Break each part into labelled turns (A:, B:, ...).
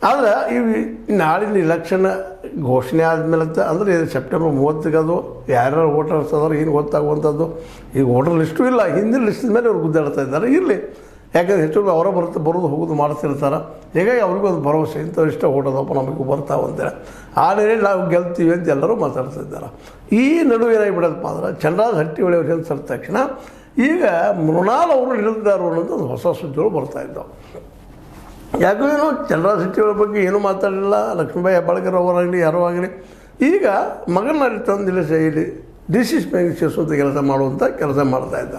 A: ಆದರೆ ನಾಳಿನ ಇಲೆಕ್ಷನ್ ಘೋಷಣೆ ಆದಮೇಲೆ ಅಂದರೆ ಸೆಪ್ಟೆಂಬರ್ 30ಕ್ಕೆ ಅದು ಯಾರ್ಯಾರು ವೋಟರ್ಸ್ ಅದಾರೆ ಏನು ಗೊತ್ತಾಗುವಂಥದ್ದು. ಈಗ ವೋಟರ್ ಲಿಸ್ಟು ಇಲ್ಲ, ಹಿಂದಿನ ಲಿಸ್ಟಿನ ಮೇಲೆ ಅವ್ರು ಗುದ್ದಾಡ್ತಾ ಇದ್ದಾರೆ. ಇರಲಿ, ಯಾಕಂದರೆ ಹೆಚ್ಚು ಅವರ ಬರೋದು ಹೋಗೋದು ಮಾಡ್ತಿರ್ತಾರೆ. ಹೀಗಾಗಿ ಅವ್ರಿಗೂ ಒಂದು ಭರವಸೆ ಇಂಥವಿಷ್ಟ ಓಟೋದಪ್ಪ ನಮಗೂ ಬರ್ತಾವಂತೇಳಿ ಆ ನೆಲೆಯಲ್ಲಿ ನಾವು ಗೆಲ್ತೀವಿ ಅಂತ ಎಲ್ಲರೂ ಮಾತಾಡ್ತಿದ್ದಾರೆ. ಈ ನಡುವೆ ಏನಾಗಿಬಿಡೋದಪ್ಪ ಅಂದ್ರೆ ಚಂದ್ರರಾಜ್ ಹಟ್ಟಿಹೊಳಿ ಅವ್ರು ಏನು ಸರಿದ ತಕ್ಷಣ ಈಗ ಮೃಣಾಲ್ ಅವರು ನಿಲ್ದಾರು ಅನ್ನೋದು ಒಂದು ಹೊಸ ಸುದ್ದಿಗಳು ಬರ್ತಾಯಿದ್ದವು. ಯಾಕೋ ಏನೋ ಚಂದ್ರರಾಜ್ ಹಟ್ಟಿಹೊಳಿ ಬಗ್ಗೆ ಏನೂ ಮಾತಾಡಲಿಲ್ಲ. ಲಕ್ಷ್ಮೀಬಾಯಿ ಹೆಬ್ಬಾಳ್ಕರ್ ಅವರಾಗಲಿ ಯಾರೋ ಆಗಲಿ ಈಗ ಮಗನಾಡಿ ತಂದಿಲ್ಲ ಇಲ್ಲಿ ಡಿಸಿಸ್ ಮೇಲೆ ಸೇರಿಸುವಂಥ ಕೆಲಸ ಮಾಡ್ತಾಯಿದ್ದ.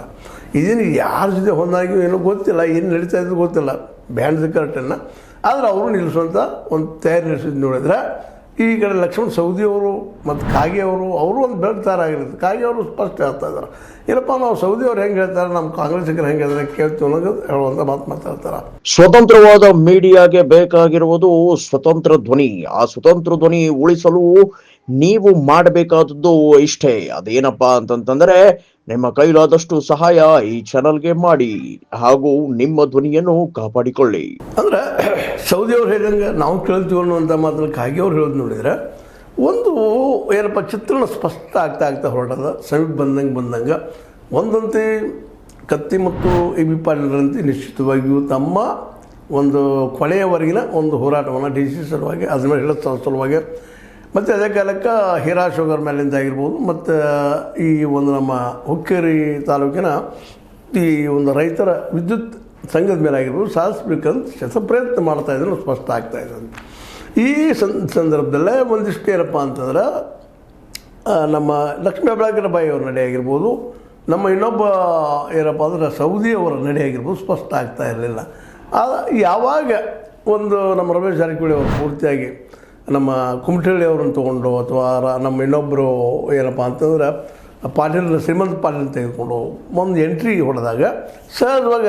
A: ಇದನ್ನು ಯಾರ ಜೊತೆ ಹೊಂದಾಗಿಯೋ ಏನೋ ಗೊತ್ತಿಲ್ಲ, ಏನು ನಡೀತಾ ಇದ್ದು ಗೊತ್ತಿಲ್ಲ ಬ್ಯಾಂಡ್ ಕರೆಕ್ಟನ್ನು. ಆದರೆ ಅವರು ನಿಲ್ಲಿಸುವಂಥ ಒಂದು ತಯಾರಿ ನಡೆಸಿದ್ದು ನೋಡಿದ್ರೆ ಈ ಕಡೆ ಲಕ್ಷ್ಮಣ್ ಸವದಿಯವರು ಮತ್ತು ಕಾಗೆ ಅವರು ಒಂದು ಬೆಳಕು ತಯಾರಾಗಿರುತ್ತೆ. ಕಾಗೆ ಅವರು ಸ್ಪಷ್ಟ ಹೇಳ್ತಾ ಇದ್ದಾರೆ, ಏನಪ್ಪ ನಾವು ಸೌದಿಯವ್ರು ಹೆಂಗೆ ಹೇಳ್ತಾರೆ, ನಮ್ಮ ಕಾಂಗ್ರೆಸ್ಸಿಗರು ಹೆಂಗೆ ಹೇಳಿದ್ರೆ ಕೇಳ್ತೀವಿ ಅನ್ನೋದು ಹೇಳುವಂಥ ಮಾತಾಡ್ತಾರೆ.
B: ಸ್ವತಂತ್ರವಾದ ಮೀಡಿಯಾಗೆ ಬೇಕಾಗಿರುವುದು ಸ್ವತಂತ್ರ ಧ್ವನಿ. ಆ ಸ್ವತಂತ್ರ ಧ್ವನಿ ಉಳಿಸಲು ನೀವು ಮಾಡಬೇಕಾದದ್ದು ಇಷ್ಟೇ. ಅದೇನಪ್ಪಾ ಅಂತಂತಂದ್ರೆ ನಿಮ್ಮ ಕೈಲಾದಷ್ಟು ಸಹಾಯ ಈ ಚಾನಲ್ಗೆ ಮಾಡಿ ಹಾಗೂ ನಿಮ್ಮ ಧ್ವನಿಯನ್ನು ಕಾಪಾಡಿಕೊಳ್ಳಿ.
A: ಅಂದ್ರೆ ಸೌದಿಯವ್ರು ಹೇಳಿದಂಗೆ ನಾವು ಕೇಳ್ತೀವಿ ಅನ್ನುವಂಥ ಮಾತನ್ನು ಕಾಗೆಯವ್ರು ಹೇಳೋದು ನೋಡಿದರೆ ಒಂದು ಏನಪ್ಪ ಚಿತ್ರಣ ಸ್ಪಷ್ಟ ಆಗ್ತಾ ಹೊರಟದ. ಸಮೀಪ ಬಂದಂಗೆ ಒಂದಂತೆ ಕತ್ತಿ ಮತ್ತು AB ಪಾಟೀಲರಂತೆ ನಿಶ್ಚಿತವಾಗಿಯೂ ತಮ್ಮ ಒಂದು ಕೊನೆಯವರೆಗಿನ ಒಂದು ಹೋರಾಟವನ್ನು DC ಸಲುವಾಗಿ ಅದನ್ನ ಹೇಳೋ ಸಲುವಾಗಿ ಮತ್ತು ಅದೇ ಕಾಲಕ್ಕೆ ಹೀರಾ ಶುಗರ್ ಮೇಲಿಂದ ಆಗಿರ್ಬೋದು ಮತ್ತು ಈ ಒಂದು ನಮ್ಮ ಹುಕ್ಕೇರಿ ತಾಲೂಕಿನ ಈ ಒಂದು ರೈತರ ವಿದ್ಯುತ್ ಸಂಘದ ಮೇಲೆ ಆಗಿರ್ಬೋದು ಸಾಧಿಸ್ಬೇಕಂತ ಪ್ರಯತ್ನ ಮಾಡ್ತಾಯಿದ್ರು, ಸ್ಪಷ್ಟ ಆಗ್ತಾಯಿದೆ. ಈ ಸಂದರ್ಭದಲ್ಲೇ ಒಂದಿಷ್ಟು ಏನಪ್ಪ ಅಂತಂದ್ರೆ ನಮ್ಮ ಲಕ್ಷ್ಮೀ ಹೆಬ್ಬಾಳ್ಕರ್ ಬಾಯಿ ಅವ್ರ ನಡೆ ಆಗಿರ್ಬೋದು, ನಮ್ಮ ಇನ್ನೊಬ್ಬ ಏನಪ್ಪ ಅಂದ್ರೆ ಸೌದಿಯವರ ನಡೆ ಆಗಿರ್ಬೋದು ಸ್ಪಷ್ಟ ಆಗ್ತಾ ಇರಲಿಲ್ಲ. ಯಾವಾಗ ಒಂದು ನಮ್ಮ ರಮೇಶ್ ಜಾರಕಿಹೊಳಿ ಅವರು ಪೂರ್ತಿಯಾಗಿ ನಮ್ಮ ಕುಮಟಳ್ಳಿ ಅವ್ರನ್ನ ತೊಗೊಂಡು ಅಥವಾ ನಮ್ಮ ಇನ್ನೊಬ್ಬರು ಏನಪ್ಪ ಅಂತಂದ್ರೆ ಶ್ರೀಮಂತ ಪಾಟೀಲ್ ತೆಗೆದುಕೊಂಡು ಒಂದು ಎಂಟ್ರಿ ಹೊಡೆದಾಗ ಸಹಜವಾಗಿ